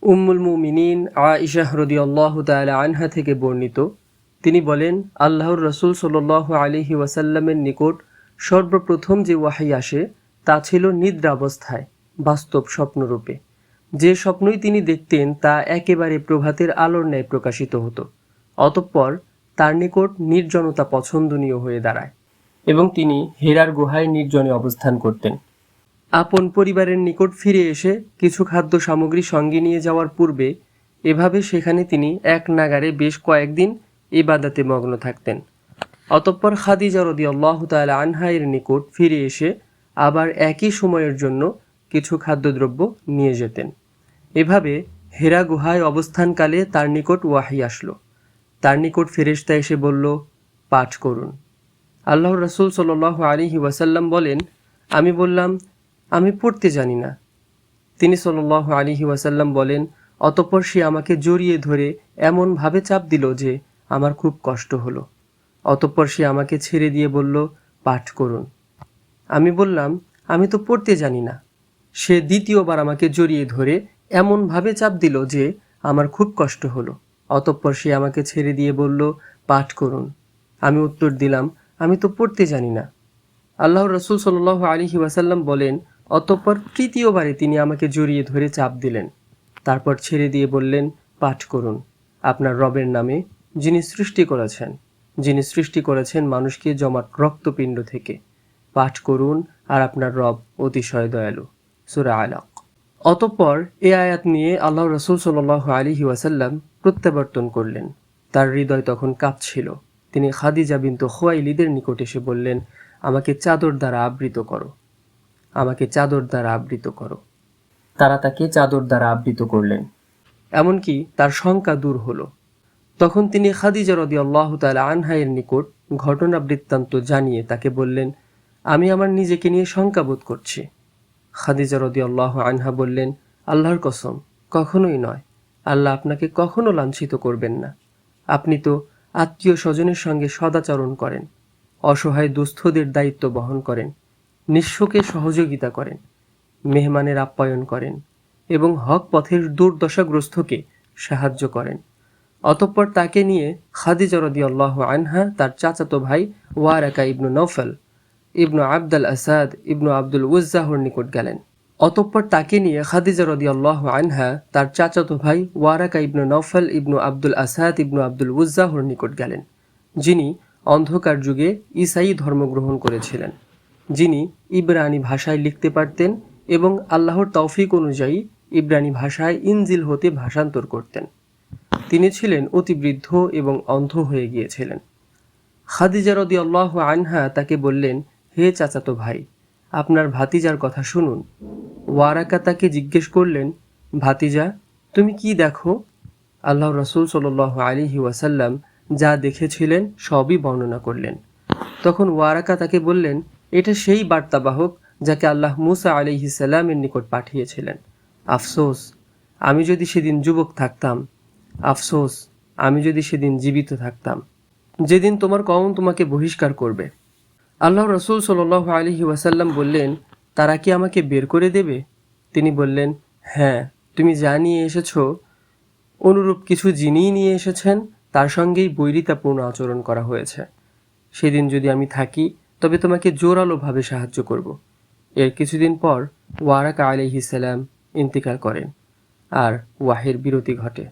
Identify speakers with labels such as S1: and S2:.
S1: উম্মুল মুমিনিন আয়েশা রাদিয়াল্লাহু তাআলা আনহা থেকে বর্ণিত, তিনি বলেন, আল্লাহর রাসূল সাল্লাল্লাহু আলাইহি ওয়াসাল্লামের নিকট সর্বপ্রথম যে ওয়াহী আসে তা ছিল নিদ্রাবস্থায় বাস্তব স্বপ্নরূপে। যে স্বপ্নই তিনি দেখতেন তা একেবারে প্রভাতের আলোর ন্যায় প্রকাশিত হতো। অতঃপর তার নিকট নির্জনতা পছন্দনীয় হয়ে দাঁড়ায় এবং তিনি হেরার গুহায় নির্জনে অবস্থান করতেন। আপন পরিবারের নিকট ফিরে এসে কিছু খাদ্য সামগ্রী সঙ্গে নিয়ে যাওয়ার পূর্বে এভাবে সেখানে তিনি এক নাগাড়ে বেশ কয়েকদিন ইবাদতে মগ্ন থাকতেন। অতঃপর খাদিজা রাদিয়াল্লাহু তাআলা আনহা এর নিকট ফিরে এসে আবার একই সময়ের জন্য কিছু খাদ্যদ্রব্য নিয়ে যেতেন। এভাবে হেরা গুহায় অবস্থানকালে তার নিকট ওয়াহী আসলো। তার নিকট ফেরেশতা এসে বলল, পাঠ করুন। আল্লাহর রাসূল সাল্লাল্লাহু আলাইহি ওয়াসাল্লাম বলেন, আমি বললাম, আমি পড়তে জানি না। তিনি সাল্লাল্লাহু আলাইহি ওয়াসাল্লাম বলেন, অতঃপর সে আমাকে জড়িয়ে ধরে এমনভাবে চাপ দিল যে আমার খুব কষ্ট হলো। অতঃপর সে আমাকে ছেড়ে দিয়ে বলল, পাঠ করুন। আমি বললাম, আমি তো পড়তে জানি না। সে দ্বিতীয়বার আমাকে জড়িয়ে ধরে এমনভাবে চাপ দিল যে আমার খুব কষ্ট হলো। অতঃপর সে আমাকে ছেড়ে দিয়ে বলল, পাঠ করুন। আমি উত্তর দিলাম, আমি তো পড়তে জানি না। আল্লাহর রাসূল সাল্লাল্লাহু আলাইহি ওয়াসাল্লাম বলেন, অতঃপর তৃতীয়বারে তিনি আমাকে জড়িয়ে ধরে চাপ দিলেন। তারপর ছেড়ে দিয়ে বললেন, পাঠ করুন আপনার রবের নামে, যিনি সৃষ্টি করেছেন মানুষকে জমাট রক্তপিণ্ড থেকে। পাঠ করুন, আর আপনার রব অতিশয় দয়ালু। সূরা আলাক। অতঃপর এ আয়াত নিয়ে আল্লাহর রাসূল সাল্লাল্লাহু আলাইহি ওয়াসাল্লাম প্রত্যাবর্তন করলেন। তার হৃদয় তখন কাঁপছিল। তিনি খাদিজা বিনতে খুয়াইলিদের নিকট এসে বললেন, আমাকে চাদর দ্বারা আবৃত করো, আমাকে চাদর দ্বারা আবৃত করো। তারা তাকে চাদর দ্বারা আবৃত করলেন, এমনকি তার শঙ্কা দূর হলো। তখন তিনি খাদিজা রাদিয়াল্লাহু তাআলা আনহা এর নিকট ঘটনা বৃত্তান্ত জানিয়ে তাকে বললেন, আমি আমার নিজেকে নিয়ে শঙ্কা বোধ করছি। খাদিজা রাদিয়াল্লাহু আনহা বললেন, আল্লাহর কসম, কখনোই নয়। আল্লাহ আপনাকে কখনো লাঞ্ছিত করবেন না। আপনি তো আত্মীয় স্বজনের সঙ্গে সদাচরণ করেন, অসহায় দুস্থদের দায়িত্ব বহন করেন, নিঃস্বকে সহযোগিতা করেন, মেহমানের আপ্যায়ন করেন এবং হক পথের দুর্দশাগ্রস্তকে সাহায্য করেন। অতঃপর তাকে নিয়ে খাদিজা রাদিয়াল্লাহু আনহা তার চাচাতো ভাই ওয়ারাকা ইবনু নওফল ইবনু আবদুল আসাদ ইবনু আব্দুল উজ্জাহর নিকট গেলেন। অতঃপর তাকে নিয়ে খাদিজা রাদিয়াল্লাহু আনহা তার চাচাতো ভাই ওয়ারাকা ইবনু নওফল ইবনু আব্দুল আসাদ ইবনু আব্দুল উজ্জাহর নিকট গেলেন, যিনি অন্ধকার যুগে ঈসাই ধর্মগ্রহণ করেছিলেন, যিনি ইব্রানি ভাষায় লিখতে পারতেন এবং আল্লাহর তৌফিক অনুযায়ী ইব্রানি ভাষায় ইনজিল হতে ভাষান্তর করতেন। তিনি ছিলেন অতি বৃদ্ধ এবং অন্ধ হয়ে গিয়েছিলেন। খাদিজা রাদিয়াল্লাহু আনহা তাকে বললেন, হে চাচাতো ভাই, আপনার ভাতিজার কথা শুনুন। ওয়ারাকা তাকে জিজ্ঞেস করলেন, ভাতিজা, তুমি কি দেখো? আল্লাহর রাসূল সাল্লাল্লাহু আলাইহি ওয়াসাল্লাম যা দেখেছিলেন সবই বর্ণনা করলেন। তখন ওয়ারাকা তাকে বললেন, এটা সেই বার্তাবাহক যাকে আল্লাহ মুসা আলাইহিস সালামের নিকট পাঠিয়েছিলেন। আফসোস, আমি যদি সেদিন যুবক থাকতাম। আফসোস, আমি যদি সেদিন জীবিত থাকতাম, যেদিন তোমার কওম তোমাকে বহিষ্কার করবে। আল্লাহ রাসূল সাল্লাল্লাহু আলাইহি ওয়াসাল্লাম বললেন, তারা কি আমাকে বের করে দেবে? তিনি বললেন, হ্যাঁ, তুমি যা নিয়ে এসেছো অনুরূপ কিছু যিনিই নিয়ে এসেছেন তার সঙ্গেই বৈরিতাপূর্ণ আচরণ করা হয়েছে। সেদিন যদি আমি থাকি তবে তোমাকে জোরালোভাবে সাহায্য করব। এর কিছুদিন পর ওয়ারাকা আলাইহিস সালাম ইন্তিকাল করেন আর ওয়াহির বিরতি ঘটে।